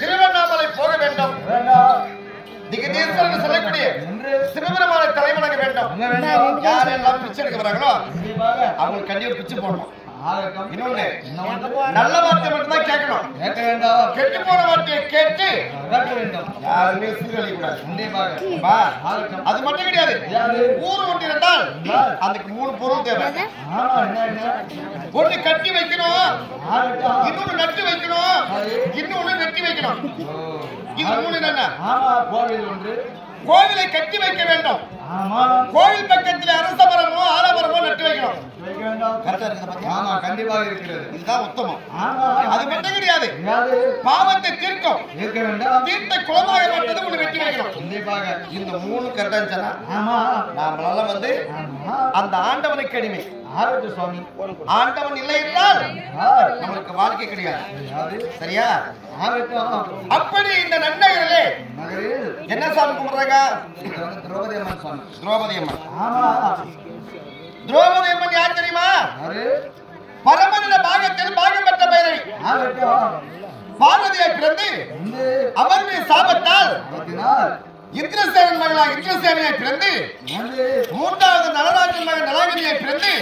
திருவண்ணாமலை போக வேண்டும். திகதீஸ்வரன் சொல்லக்கூடிய சிவபெருமானை தலைவணங்க வேண்டும். யாரெல்லாம் பிச்சை எடுக்க வராங்களோ அவங்களுக்கு கண்டிப்பா பிச்சை போடணும். இன்னொன்னு நல்ல வார்த்தை மட்டும் தான் கேட்கணும். கெட்டு போன வார்த்தையை கேட்டு யாருமே சீரழிக்க கூடாது. அது மட்டும் கிடையாது. ஊர் ஒன்று இருந்தால் அதுக்கு 3 பொருள் தேவை. ஒண்ணு கட்டி வைக்கணும், இன்னொன்னு நட்டு வைக்கணும், இன்னொன்னு வெட்டி வைக்கணும். இது 3 என்னன்னா கோவிலை கட்டி வைக்க வேண்டும். கோவில் பக்கத்தில் அரச மரமோ ஆலமரமோ நட்டு வைக்கணும். கண்டிப்பாக இருக்கிறது. இதுதான் உத்தமம். அது மட்டும் கிடையாது. பாவத்தை தீர்க்கும். தீர்த்த குளமாக மட்டும் ஒண்ணு வெட்டி வைக்கணும். இந்த 3 கரெக்டா நாமளால அந்த ஆண்டவனுக்கு அடிமை. ஆண்டவன் இல்லை என்றால் நம்மளுக்கு வாழ்க்கை கிடையாது. சரியா? அப்படி இந்த நன்னகரிலே என்ன சாமி கும்பிடுறாங்க? திரௌபதி அம்மன். திரௌபதி அம்மன் யார் தெரியுமா? பரமனிட பாகத்தில் பாகம் பெற்ற பெயரை பார்வதியை பிறந்து அவருடைய சாபத்தால் இந்திரசேனன் மகளா இந்திரசேனையை பிறந்து 3வது நலராஜன் மகன் நலகிரியை பிறந்து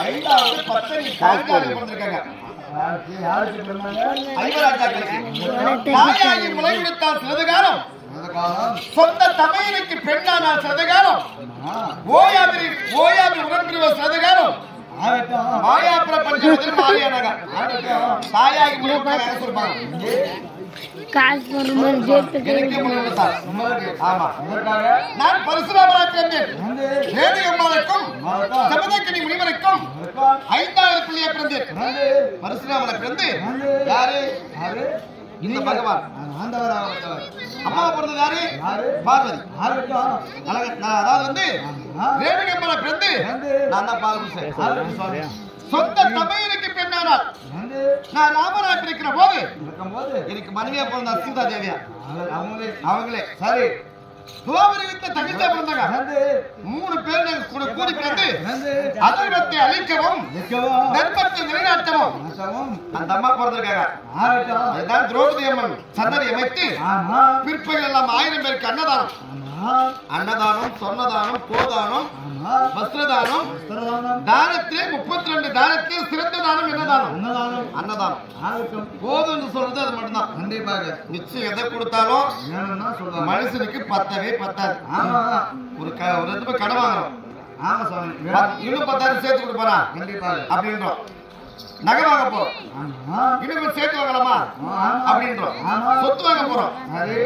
5வது பத்தனி காஞ்சாலி பிறந்திருக்காங்க. தாயாகி முளை கொடுத்தால் சிறிது காலம், சொந்த தமையனுக்கு பெண்ணானால் சிறிது காலம், ஓயாவில் உடன்பிரிவர் சிறிது காலம், மாயாபுர பஞ்சமத்தில் மாறியானாங்க. தாயாகி முளை கொடுத்தாங்க. நான் பரசுராமராஜன் வேதியம்மாளுக்கும் சபதக்கனி முனிவருக்கும் 5வது பிள்ளையை பிறந்தேன். பரசுராமனை பிறந்து யாரு? இந்த பகவான். அம்மா பிறந்தது யாரு? பார்வதி. அதாவது வேதியம்மாளை பிறந்து நான் தான் பார்வதி. சொந்த தமையனுக்கு பெண்ணானால் நான் ராமநாட்டில் இருக்கிற போது எனக்கு மனைவியா பிறந்த சீதா தேவியா அவங்களே சரி தகுதியா பிறந்தாங்க. 3 பேர் கூட கூடி பிறந்து அதர்வத்தை அழிக்கவும் தர்மத்தை நிலைநாட்டவும் அந்த அம்மா பிறந்திருக்காங்க. அதுதான் திரௌபதி அம்மன் சன்னதி அமைத்து பிற்பகல் எல்லாம் 1000 பேருக்கு அன்னதானம், சொன்னதானம், போதானம், வஸ்திரதானம், தானத்திலே 32 தானத்தில் சிறந்த தானம் என்னதானம்? அன்னதானம். போதும் சொல்றது அது மட்டும்தான். கண்டிப்பாக நிச்சயம் எதை கொடுத்தாலும் மனுஷனுக்கு பத்தவே பத்தாது. ஒரு 2 ரூபாய் கடன் வாங்கணும், இன்னும் 10,000 சேர்த்து கொடுப்பாரா? கண்டிப்பாக அப்படின்றோம். நகை வாங்க போறோம், இன்னும் சேர்த்து வாங்கலாமா அப்படின்றோம். சொத்து வாங்க போறோம்,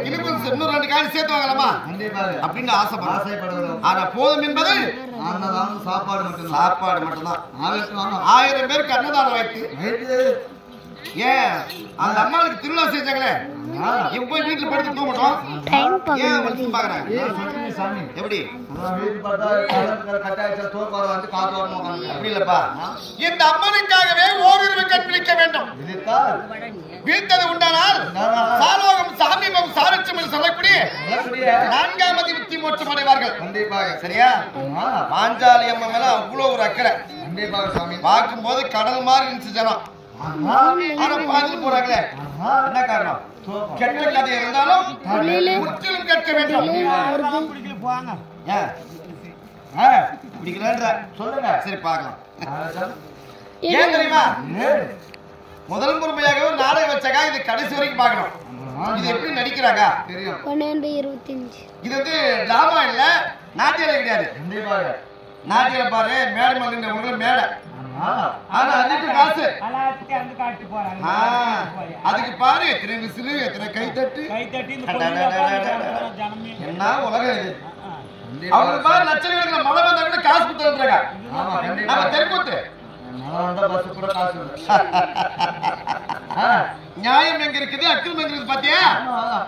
இன்னும் 2 காய் சேர்த்து வாங்கலாமா அப்படின்னு ஆசைப்படுறோம். ஆனா போதும் என்பது சாப்பாடு மட்டும்தான். 1000 பேருக்கு அன்னதானம் வைத்து ஏன் அந்த அம்மாவுக்கு திருவிழா செஞ்சாங்களே இப்போ வீட்டுல படுத்து தூங்கட்டும். ஏன் வந்து பாக்குறாங்க எப்படி அப்படி இல்லப்பா. இந்த அம்மனுக்காகவே ஓரிரு கண்பிடிக்க வேண்டும். வீழ்த்தது உண்டானால் சாலோகம் சாமீபம் சாரட்சம் என்று சொல்லக்கூடிய 4ஆம் அதிபத்தி மோட்சம் அடைவார்கள். சரியா? பாஞ்சாலி அம்மா மேல அவ்வளவு ஒரு அக்கறை. பார்க்கும் போது கடல் மாதிரி இருந்துச்சு ஜனம். ஆனா பாத்துட்டு போறாங்களே என்ன காரணம்? கெட்ட கதை இருந்தாலும் முற்றிலும் கேட்க வேண்டும். சொல்லுங்க. சரி பார்க்கலாம். ஏன் தெரியுமா? முதல் முறையாக நாடகம் வச்சாங்க. இது கடைசி வரைக்கும் பார்க்கணும். இது எப்படி நடிக்கிறாங்க? 12:25. இது டிராமா இல்ல, நாட்டியம் கிடையாது. நாட்டியம் பாரு, மேடை மகன் மேடை. ஆனா அதுக்கு காசு அதுக்கு பாரு எத்தனை விசிறு, எத்தனை கைத்தட்டு. என்ன உலகம் இது? அவங்க பாரு லட்சக்கணக்கில் மழை வந்தா கூட காசு கொடுத்துறாங்க. நம்ம தெருக்கூத்து நியாயம் எங்க இருக்குது, அக்கிரம் எங்க இருக்குது பாத்தியா?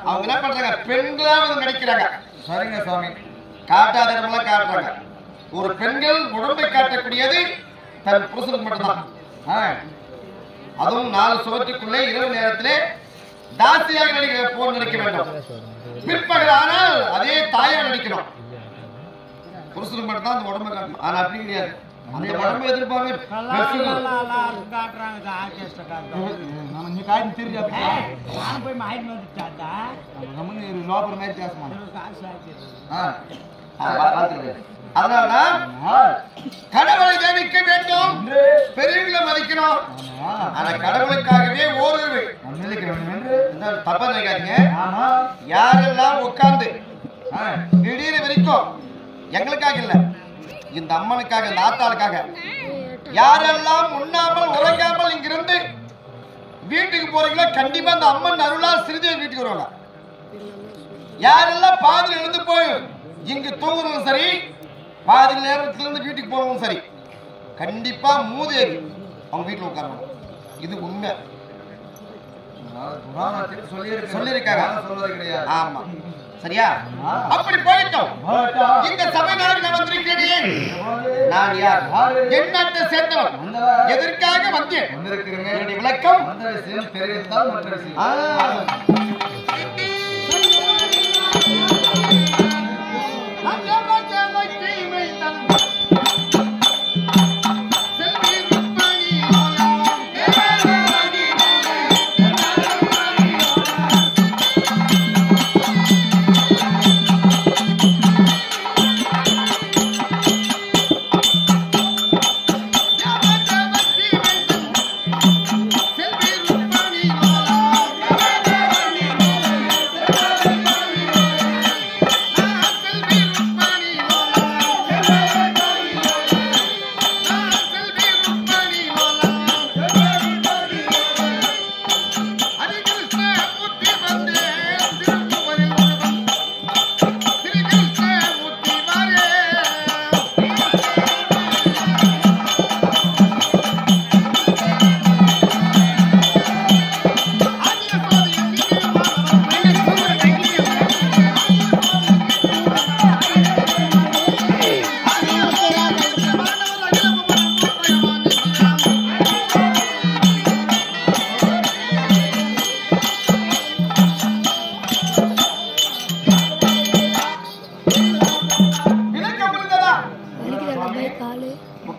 அவங்க என்ன பண்றாங்க? பெண்களா வந்து நடிக்கிறாங்க. சரிங்க சுவாமி. காட்டாத இடமெல்லாம் காட்டுறாங்க. ஒரு பெண்கள் உடம்பை காட்டக்கூடியது தன் புருஷனுக்கு மட்டும்தான். அதுவும் 4 சுவற்றுக்குள்ளே இரவு நேரத்திலே தாசியாக நடிக்க வேண்டும். பிற்பகல் ஆனால் அதே தாயா நடிக்கணும். புருஷனுக்கு மட்டும்தான் அந்த உடம்பை காட்டணும். ஆனா அப்படி கிடையாது. அந்த உடம்பு எதிர்பார்க்க காட்டுறாங்க ஆர்கெஸ்ட்ரா காட்டுறாங்க நம்ம நீ காட்டி தெரிஞ்சா நான் போய் மாயிட்டு வந்துட்டாண்டா நம்ம லோபர் மாதிரி பேசமா காசு ஆச்சு அதனால கடவுளை ஜெயிக்க வேண்டும், பெரியவங்களை மதிக்கணும். ஆனா கடவுளுக்காகவே ஓடுது தப்பா நினைக்காதீங்க. யாரெல்லாம் உட்கார்ந்து திடீர்னு வரைக்கும் எங்களுக்காக இல்ல, இந்த அம்மனுக்காக, இந்த ஆத்தாளுக்காக யாரெல்லாம் உண்ணாமல் உறங்காமல் இங்கிருந்து வீட்டுக்கு போறீங்களோ கண்டிப்பா அந்த அம்மன் அருளா சிறிதேவி வீட்டுக்கு வருவாங்க. யாரெல்லாம் பாதியில் எழுந்து போய் இங்கு தூங்குறதும் சரி, பாதி நேரத்துல இருந்து வீட்டுக்கு போறதும் சரி, கண்டிப்பா மூதேவி அவங்க வீட்டுல உட்காரணும். இது உண்மை சொல்லிருக்காங்க. ஆமா சரியா? அப்படி போயிட்டோம். இந்த சபை நாடு நான் வந்திருக்கிறேன். நான் யார், என் நாட்டை சேர்ந்தவன், எதற்காக வந்தேன், என்னுடைய விளக்கம்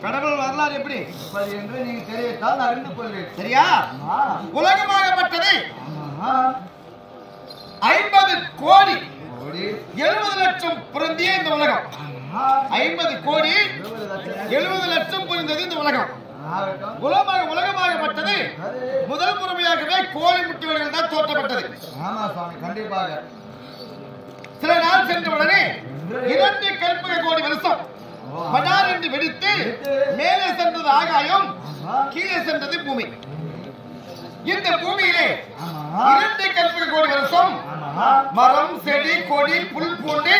கடவுள் வரலாறு எப்படி என்று நீங்க தெரியத்தால் அறிந்து கொள்வீர்கள். சரியா? உலகமாகப்பட்டது 50 கோடி 70 லட்சம் பொருந்திய இந்த உலகம். 50 கோடி 70 லட்சம் பொருந்தது இந்த உலகம். உலகமாகப்பட்டது முதல் முறையாகவே கோழி முட்டைகள் தான் தோற்றப்பட்டது. கண்டிப்பாக சில நாள் சென்ற உடனே 2 கற்பக கோடி வருஷம் படார் என்று வெடித்து மேலே சென்றது ஆகாயம், கீழே சென்றது பூமி. இந்த பூமியிலே 2 கற்பக கோடி வருஷம் மரம், செடி, கொடி, புல் பூண்டு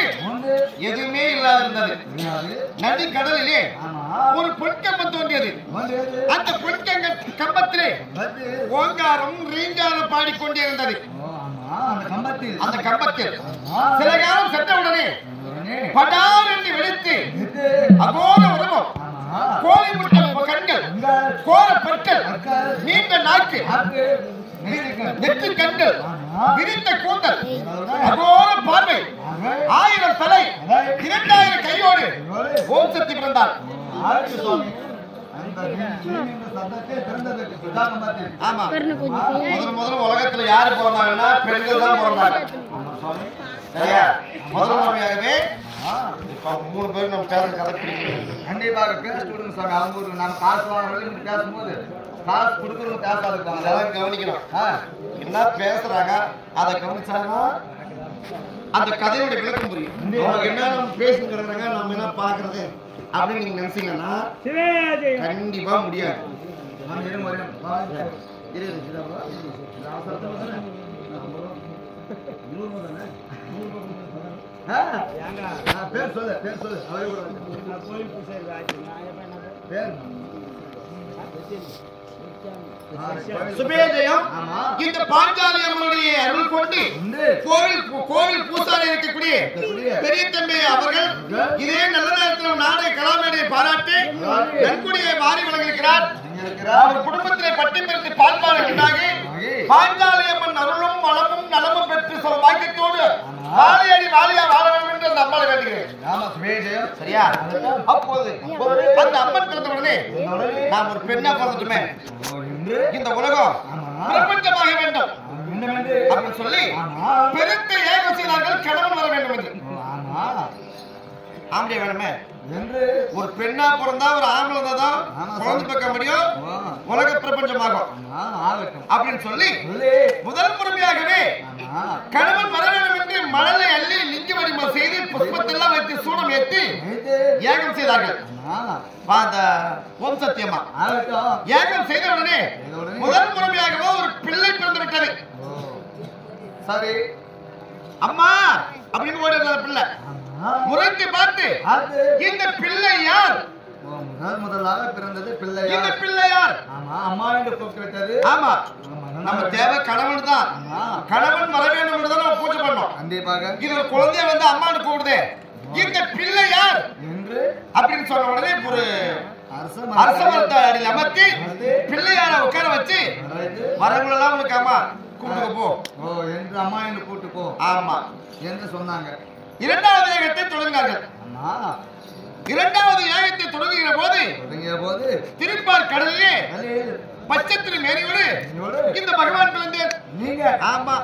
எதுவுமே இல்லாதிருந்தது. நதி கடலிலே ஒரு பொன்கம்பம் தோன்றியது. அந்த பொன்கம்பத்திலே ஓங்காரம், ரீங்காரம் பாடிக்கொண்டே இருந்தது. அந்த கம்பத்தில் சில காலம் சென்றவுடனே படார் என்று வெடித்து அகோர உருவம், கோழி முட்டை கண்கள், கோர பற்கள், நீண்ட நாக்கு, நெற்று கண்கள், விரிந்த கூந்தல், அகோர பார்வை, 1000 தலை, 2000 கையோடு ஓம் சக்தி பிறந்தார். ஆமா, முதல்ல உலகத்துல யாரு பிறந்தாங்கன்னா பெண்கள் தான் பிறந்தாங்க. சரியா? முதலாகவே 3 பேர் நம்ம பேர கதை கண்டிப்பாக பேச விடுங்க சாமி. அவங்க நம்ம காசு வாங்குறது பேசும்போது காசு கொடுக்குறது பேசாது, அதெல்லாம் கவனிக்கணும். என்ன பேசுறாங்க அதை கவனிச்சாங்கன்னா அந்த கதையோட விளக்கம் புரியும். உங்களுக்கு என்ன நம்ம பேசுங்கிறாங்க, நம்ம என்ன பாக்குறது அப்படின்னு நீங்க நினைச்சீங்கன்னா கண்டிப்பா முடியாது. பேர் சொல்லு, பேர் சொல்லு. சுபேஜயம் இந்த பாஞ்சாலி அம்மனுடைய அருள் கொண்டு கோவில் பூசாரி இருக்கக்கூடிய பெரிய தம்பி அவர்கள் இதே நல்ல நேரத்தில் நாடக கலாமேடையை பாராட்டி நன்கொடியை மாறி வழங்கியிருக்கிறார். அவர் குடும்பத்திலே பட்டி பெருத்து பால்பாடு உண்டாகி பாஞ்சாலி அம்மன் அருளும் வளமும் நலமும் பெற்று சொல் வாக்கியத்தோடு வாழையடி வாழையா வாழ வேண்டும் என்று அந்த அம்மாவை வேண்டுகிறேன். சரியா? அப்போது அந்த அம்மன் பிறந்த உடனே நாம் ஒரு பெண்ணா பிறந்துட்டுமே இந்த உலகம் பிரபஞ்சமாக வேண்டும் அப்படின்னு சொல்லி பெருத்த ஏகம் செய்தார்கள் கணவன் வர வேண்டும் என்று. ஆம்பளை வேணுமே ஒரு பெண்ணா பிறந்தா ஒரு ஆம்பளை தான் குழந்தை பார்க்க முடியும், உலக பிரபஞ்சமாகும் அப்படின்னு சொல்லி முதல் முறையாகவே கணவன் வர வேண்டும் என்று மணலை அள்ளி லிங்க வடிவம் செய்து புஷ்பத்தெல்லாம் வைத்து சூடம் ஏற்றி ஏகம் செய்தார்கள். ஓம் சத்தியமா ஏகம் செய்த உடனே முதல் முறையாகவே ஒரு பிள்ளை பிறந்து விட்டது. சரி அம்மா அப்படின்னு ஓடி பிள்ளை முறைத்து பார்த்து இந்த பிள்ளை யார்? முதலாக பிறந்தது பிள்ளை. இந்த பிள்ளை யார்? அம்மா என்று கூப்பிட்டு. ஆமா நம்ம தேவை கணவன் தான். கணவன் வர வேண்டும் என்று நம்ம பூஜை பண்ணோம். கண்டிப்பாக இது ஒரு குழந்தைய வந்து அம்மான்னு கூப்பிடுது. இந்த பிள்ளை யார் என்று அப்படின்னு சொன்ன உடனே ஒரு அரச மரத்தை அடியில் அமர்த்தி பிள்ளையார உட்கார வச்சு வரவங்களெல்லாம் உனக்கு அம்மா கூப்பிட்டு போ என்று அம்மா என்று கூப்பிட்டு போ ஆமா என்று சொன்னாங்க. இரண்டாவது ஏகத்தை தொடங்கினார்கள். இரண்டாவது ஏகத்தை தொடங்குகிற போது திருப்பார் கடலிலே பச்சத்திரி மேரியோடு இந்த பகவான் பிறந்தார். நீங்க ஆமா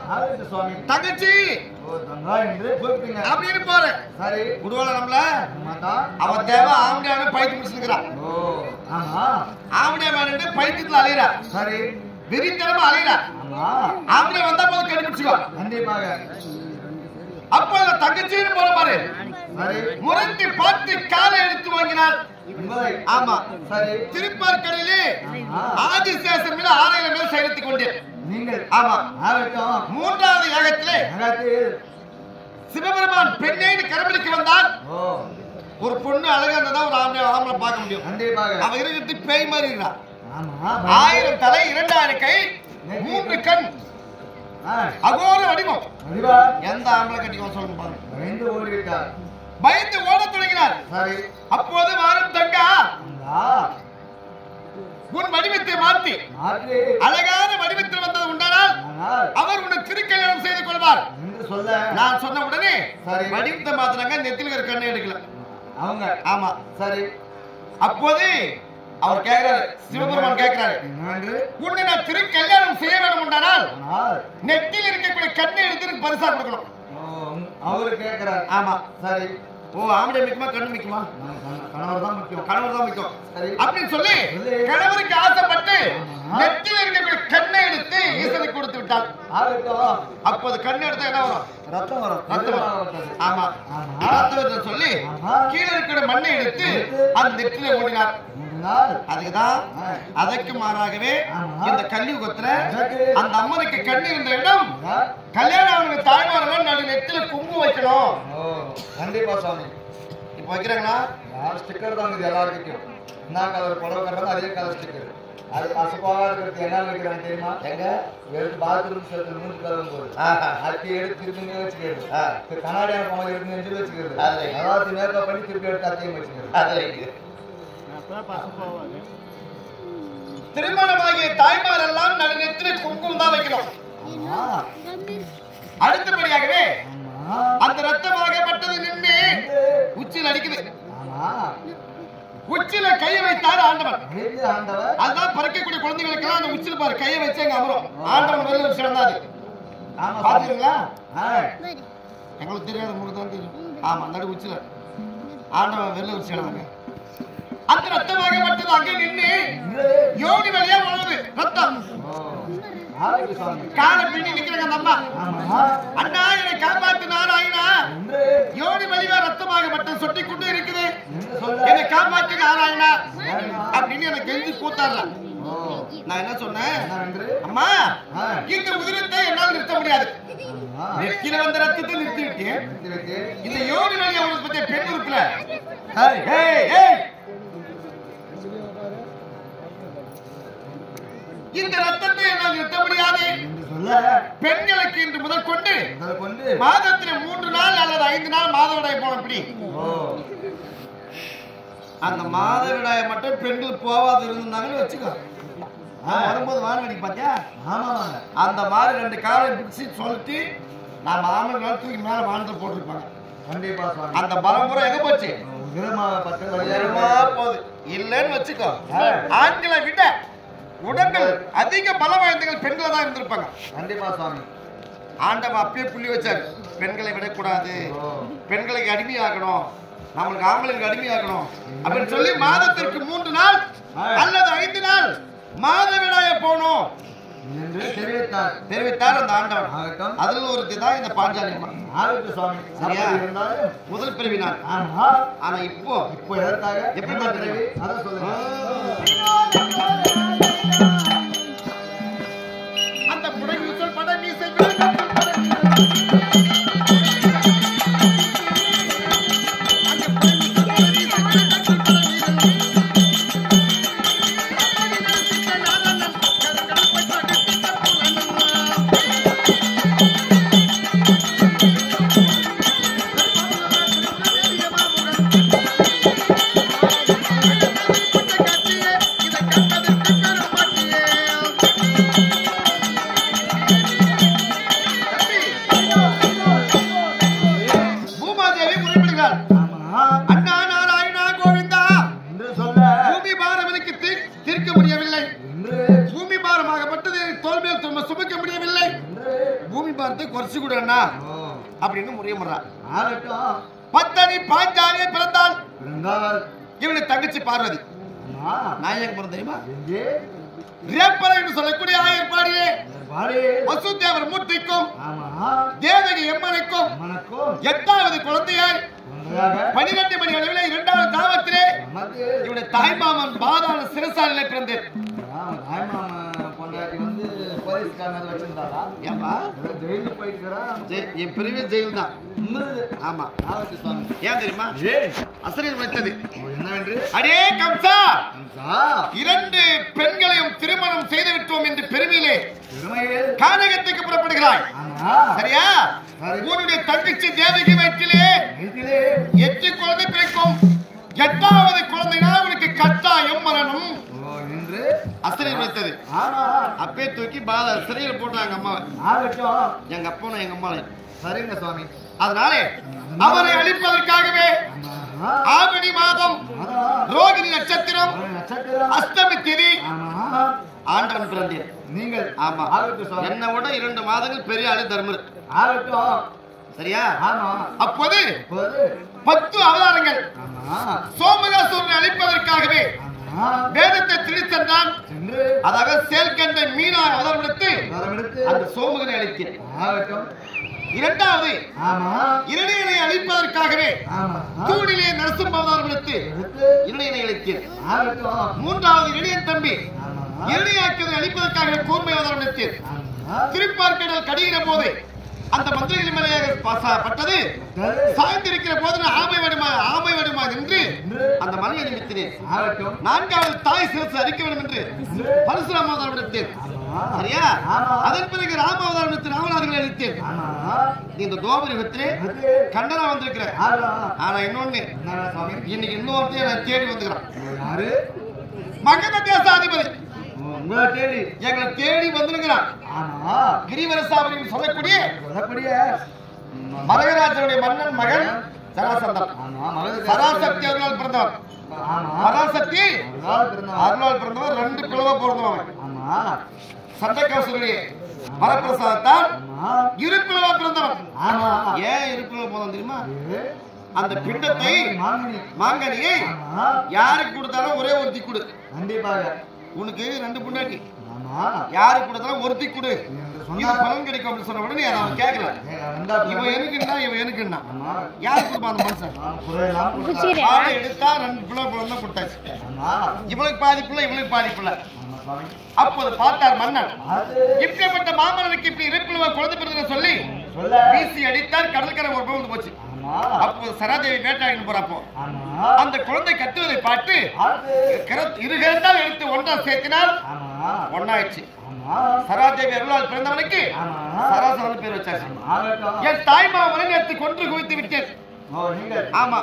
தங்கச்சி அப்படின்னு போற சரி குடுவால நம்மள அவன் தேவை ஆம்படியான பைத்து முடிச்சிருக்கிறான். ஆம்படியா மேல பைத்தியத்துல அலையிறா. சரி வெறித்தனமா அலையிறா. ஆம்படியா வந்தா போது கண்டுபிடிச்சுக்கோ. கண்டிப்பாக அப்ப தங்கச்சின்னு போற பாரு முரண்டி பார்த்து காலை எடுத்து வாங்கினார். ஆமா சரி திருப்பார் கடலிலே ஆதிசேஷன் மேல ஆராயிரம் மேல் செயல்படுத்திக் கொண்டேன். நீங்கள் ஆமா மூன்றாவது யாகத்திலே சிவபெருமான் பெண்ணை கரவழிக்கு வந்தார். ஒரு பொண்ணு அழகா இருந்தா ஒரு ஆம்பளை பார்க்க முடியும். அவ இருக்கிறது பேய் மாதிரி இருக்கிறான். 1000 தலை 2000 கை 3 கண் அகோர வடிவம். எந்த ஆம்பளை கட்டிக்கோ சொல்லுங்க பாருங்க. பயந்து ஓட தொடங்கினார். அப்போது வாரும் தங்கா உன் வடிவத்தை மாற்றி அழகான வடிவத்தில் வந்தது உண்டானால் அவர் உனக்கு திருக்கல்யாணம் செய்து கொள்வார் நான் சொன்ன உடனே வடிவத்தை மாத்தினாங்க. நெத்தில ஒரு கண்ணை எடுக்கல அவங்க. ஆமா சரி அப்போது அவர் கேட்கிறாரு, சிவபெருமான் கேட்கிறாரு, உன்னை நான் திருக்கல்யாணம் செய்ய வேண்டும் உண்டானால் நெத்தியில் இருக்கக்கூடிய கண்ணை எடுத்து பரிசா கொடுக்கணும். அவரு கேட்கிறார். ஆமா சரி ஓ ஆம்பளை மிக்குமா கண்ணு மிக்குமா? கணவர் தான் முக்கியம். கணவர் தான் முக்கியம் அப்படின்னு சொல்லி கணவருக்கு ஆசைப்பட்டு நெத்தியில் இருக்கக்கூடிய கண்ணை எடுத்து ஈசனுக்கு கொடுத்து விட்டார். அப்போது கண்ணை எடுத்தா என்ன வரும்? ரத்தம் வரும். ரத்தம் வரும். ஆமா ரத்தம் சொல்லி கீழே இருக்கிற மண்ணை எடுத்து அந்த நெத்தியில ஓடினார். அதுக்குதான் அதற்கு மாறாகவே இந்த கலியுகத்துல அந்த அம்மனுக்கு கண்ணு இருந்த இடம் கல்யாணம் அவனுக்கு தாய்மார்கள் நடு நெத்தில குங்குமம் வைக்கணும். கண்டிப்பா சாமி இப்ப வைக்கிறாங்களா? ஸ்டிக்கர் தான் இது எல்லாருக்கும். என்ன கலர் புடவை கட்டுறது அதே கலர் ஸ்டிக்கர். அது அசப்பாக இருக்கிறது என்ன வைக்கிறாங்க தெரியுமா? எங்க எடுத்து பாத்ரூம் சேர்த்து 3 கலர் போடுது. அதுக்கு எடுத்து திருப்பி வச்சுக்கிறது. கண்ணாடியான பொம்மை எடுத்து நெஞ்சு வச்சுக்கிறது. அதாவது மேக்கப் பண்ணி திருப்பி எடுத்து அத்தையும் வச்சுக்கிறது. திருமணமாகிய தாய்மார் எல்லாம் நடுநெத்தில குங்குமம் தான் வைக்கணும். அடுத்தபடியாகவே அந்த ரத்தமாகப்பட்டது நின்று உச்சியில் அடிக்குது. உச்சியில கையை வைத்தார் ஆண்டவன். அதுதான் பறக்கக்கூடிய குழந்தைகளுக்கு எல்லாம் அந்த உச்சியில் பாரு கையை வச்சு அங்க அமரும். ஆண்டவன் வெளியில சிறந்தாது பாத்தீங்களா? எங்களுக்கு தெரியாத உங்களுக்கு தான் தெரியும். ஆமா நடு உச்சியில ஆண்டவன் வெளியில சிறந்தாங்க. அந்த ரத்தமாகப்பட்டது அங்கே நின்று யோனி வழியா உழவுது ரத்தம். காலை பின்னி நிக்கிறாங்க அந்த அம்மா. அண்ணா என்னை காப்பாத்தினார் ஆயினா யோனி வழியா ரத்தமாகப்பட்டது சொட்டி கொண்டு இருக்குது. என்னை காப்பாத்துங்க ஆராயினா அப்படின்னு எனக்கு கெஞ்சி கூத்தாடுற. நான் என்ன சொன்னேன்? அம்மா இந்த உதிரத்தை என்னால் நிறுத்த முடியாது. நெத்தில வந்த ரத்தத்தை நிறுத்தி விட்டேன். இந்த யோனி வழியா உனக்கு பத்திய பெண் உறுப்புல இந்த ரத்தத்தை என்னால் நிறுத்த முடியாது. பெண்களுக்கு இன்று முதல் கொண்டு மாதத்தில் 3 நாள் அல்லது 5 நாள் மாதவிடாய் போனபடி அந்த மாதவிடாய மட்டும் பெண்கள் போவாது இருந்தாங்கன்னு வச்சுக்கோ. வரும்போது வானவெடி பாத்தியா? அந்த மாதிரி 2 காலை பிடிச்சி சொல்லிட்டு நான் மாமன் தூக்கி மேல வானத்தை போட்டிருப்பாங்க. அந்த பரம்பரை எங்க போச்சு? உயரமா போகுது. இல்லைன்னு வச்சுக்கோ, ஆண்களை விட உடம்பில் அதிக பலம் வாய்ந்தவர்கள் பெண்களை தான் இருந்திருப்பாங்க. கண்டிப்பா சுவாமி. ஆண்டவன் அப்பயே புள்ளி வச்சாரு, பெண்களை விடக்கூடாது, பெண்களுக்கு அடிமையாகணும், நம்மளுக்கு ஆம்பளைக்கு அடிமையாகணும் அப்படின்னு சொல்லி மாதத்திற்கு 3 நாள் அல்லது 5 நாள் மாதவிடாய போகணும் என்று தெரிவித்தார் அந்த ஆண்டவன். அதுல ஒரு இதுதான் இந்த பாஞ்சாலி அம்மா. சுவாமி. சரியா? இருந்தாலும் முதல் பிரிவினார். ஆனா இப்போ எதற்காக எப்படி பிறவி? அதை சொல்லுங்க. அந்த புடை ஊசல் படை மீசை குறைச்சு கொடுன்னா அப்படின்னு முறையமுறான். பத்தனி பாஞ்சாலியை பிறந்தால் இவனுடைய தங்கச்சி பார்வதி. நான் எங்க பிறந்த தெரியுமா? ரேப்பரை என்று சொல்லக்கூடிய ஆயர்பாடியே வசுதேவர் மூர்த்திக்கும் தேவகி எம்மனுக்கும் 8வது குழந்தையாய் 12 மணி அளவில் 2வது தாவத்திலே இவனுடைய தாய்மாமன் பாதாள சிறைசாலையிலே பிறந்தேன். என் பிரிவு ஜெயில் தான். ஆமா, ஏன் தெரியுமா? அசரீர் வைத்தது என்னவென்று, அடே கம்சா, 2 பெண்களையும் திருமணம் செய்து விட்டோம் என்று பெருமையிலே கானகத்துக்கு புறப்படுகிறாய். சரியா? உன்னுடைய தங்கச்சி தேவகி வயிற்றிலே 8 குழந்தை பிறக்கும். 8வது குழந்தைனா உனக்கு கட்டாயம் மரணம் என்று அசரீர் வைத்தது. அப்பே தூக்கி சிறையில் போட்டாங்க அம்மாவை. எங்க அப்பனும் எங்க அம்மா. சரிங்க சுவாமி. அதனாலே அவரை அழிப்பதற்காகவே ஆவணி மாதம் ரோகிணி நட்சத்திரம் அஷ்டமி திதி ஆண்டவன் பிறந்தேன். நீங்கள் ஆமா, என்னை விட 2 மாதங்கள் பெரிய ஆளு தர்மர். சரியா? அப்போது 10 அவதாரங்கள் சோமகாசூரனை அழிப்பதற்காகவே வேதத்தை திணித்தான். அதாக செயல்கண்ட மீனா அவதாரம் எடுத்து அந்த சோமுகனை அழித்தேன். 2வது இரணியனை அழிப்பதற்காகவே தூணிலே நரசிம்ம அவதாரம் எடுத்து இரணியனை அழித்தேன். 3வது இரணியன் தம்பி இரணியாக்கியதை அழிப்பதற்காக கூர்மை அவதாரம் எடுத்தேன். திருப்பார்கடல் கடிகிற போது அந்த மந்திரிகளின் மேலே பட்டது சாய்ந்திருக்கிற போது ஆமை வடுமா என்று அந்த மலையை நிமித்தினேன். 4வது தாய் சிரசு அரிக்க வேண்டும் என்று பரசுராம அவதாரம் எடுத்தேன். சரியா? அதன் பிறகு ராம அவதாரம் எடுத்து ராமநாதர்களை அளித்தேன். இந்த தோபரிகத்திலே கண்டனா வந்திருக்கிற. ஆனா இன்னொன்னு, இன்னைக்கு இன்னொருத்தையும் நான் தேடி வந்துக்கிறேன். மகத தேசாதிபதி எங்களை தேடி வந்திருக்கிறான். கிரிவரசாபுரின்னு சொல்லக்கூடிய மரகராஜனுடைய மன்னன் மகன் சராசந்தன். சராசக்தி அவர்களால் பிறந்தவன். பராசக்தி அருளால் பிறந்தவன். 2 பிளவ பிறந்தவன். சண்டகாசுரனுடைய வரப்பிரசாதத்தால் 2 பிளவா பிறந்தவன். ஏன் 2 பிளவ போதான் தெரியுமா? அந்த பிண்டத்தை மாங்கனியை யாருக்கு கொடுத்தாலும் ஒரே ஒருத்தி கொடு. உனக்கு 2 பொண்டாட்டி, யாருக்கு கொடுத்தாலும் ஒருத்தி கொடு, இது பலன் கிடைக்கும் அப்படின்னு சொன்ன உடனே அவன் கேட்கல. இவன் எனக்குன்னா இவன் எனக்குன்னா யாருக்கு கொடுப்பான் அந்த மனுஷன்? பாலை எடுத்தா 2 பிள்ளை தான் கொடுத்தாச்சு. இவளுக்கு பாதி பிள்ளை, இவளுக்கு பாதி பிள்ளை. அப்போது பார்த்தார் மன்னன், இப்படிப்பட்ட மாமன்னனுக்கு இப்படி 2 பிள்ளை குழந்தை பிறந்த சொல்லி வீசி அடித்தார். கடற்கரை ஒரு வந்து போச்சு. அப்போது சராதேவி வேட்டாடின்னு போறப்போ அந்த குழந்தை கத்துவதை பார்த்து இருகரத்தால் எடுத்து ஒன்றா சேர்த்தினால் ஒன்னாயிடுச்சு. சராதேவி அருளால் பிறந்தவனுக்கு சராசரன் பேர் வச்சாச்சு. என் தாய்மாமனை நேற்று கொன்று குவித்து விட்டேன். ஆமா,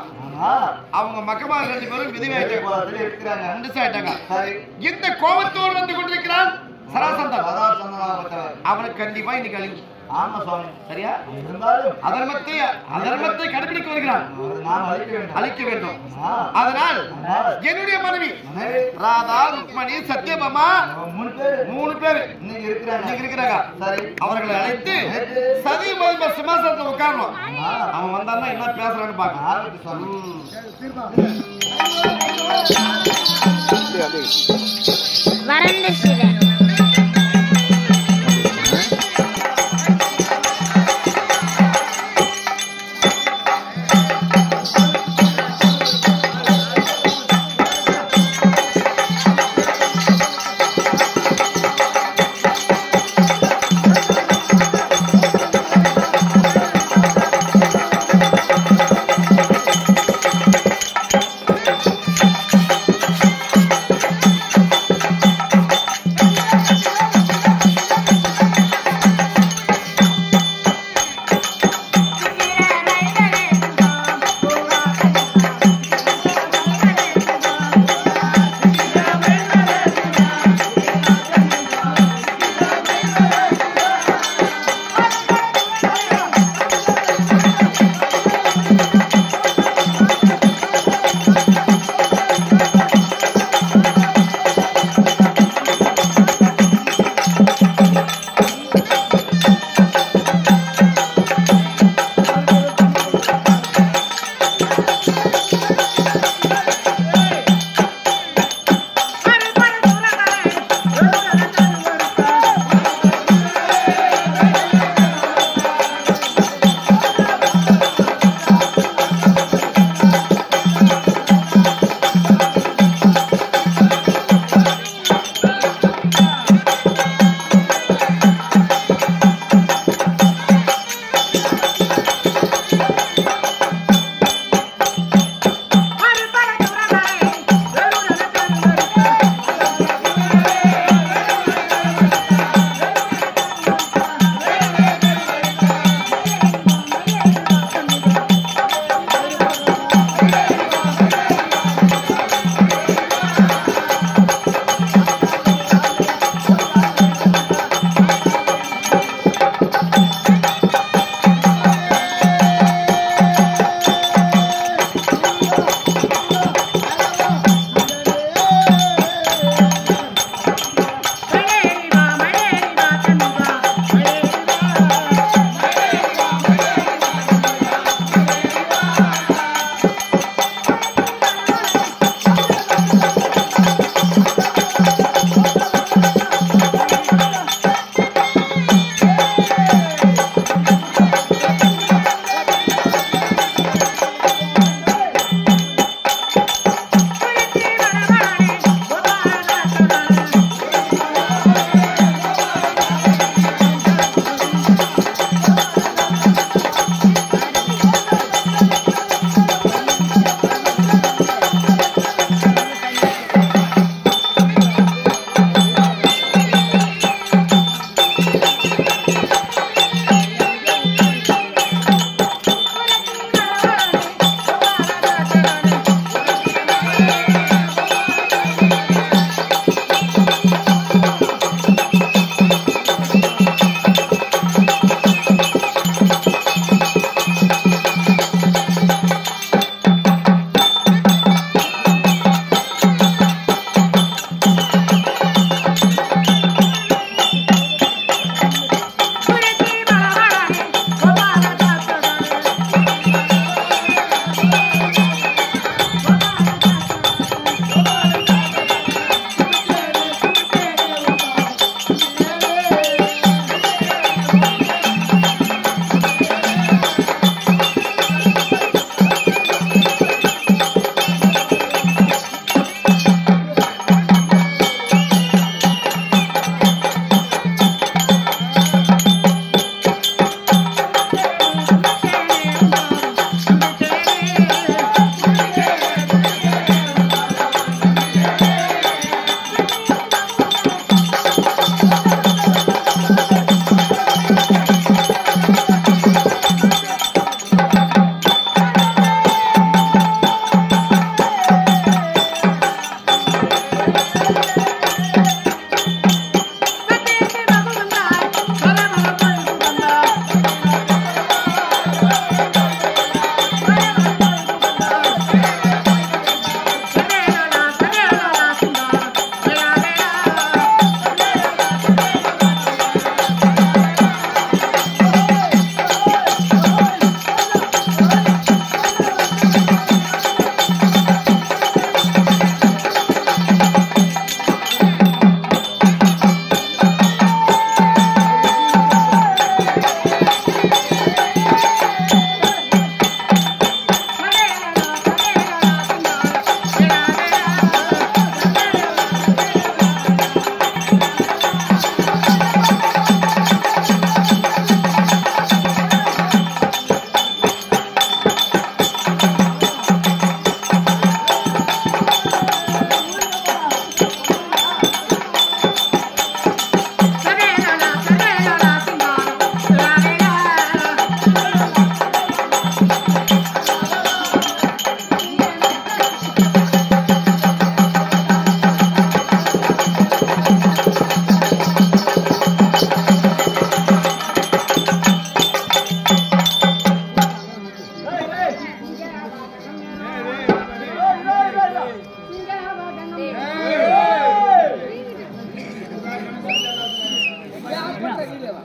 அவங்க மக்கமா 2 பேரும் விதவையாயிட்டாங்க. இந்த கோபத்தோடு வந்து கொண்டிருக்கிறான் சராசந்தன். அவனுக்கு கண்டிப்பா இன்னைக்கு அழிவு. ஆமா சுவாமி. சரியா? இருந்தாலும் அதர்மத்தை கடைபிடிக்க வருகிறான். நாம் அழிக்க வேண்டும். அதனால் என்னுடைய மனைவி ராதா, ருக்மணி, சத்யபாமா 3 பேர் இன்னைக்கு இருக்கிறாங்க. சரி, அவர்களை அழைத்து சதி மதிம சிம்மாசனத்துல உட்காரணும். அவன் வந்தான்னா என்ன பேசுறான்னு பாக்க. வறண்ட சிவன்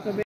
கொடுக்க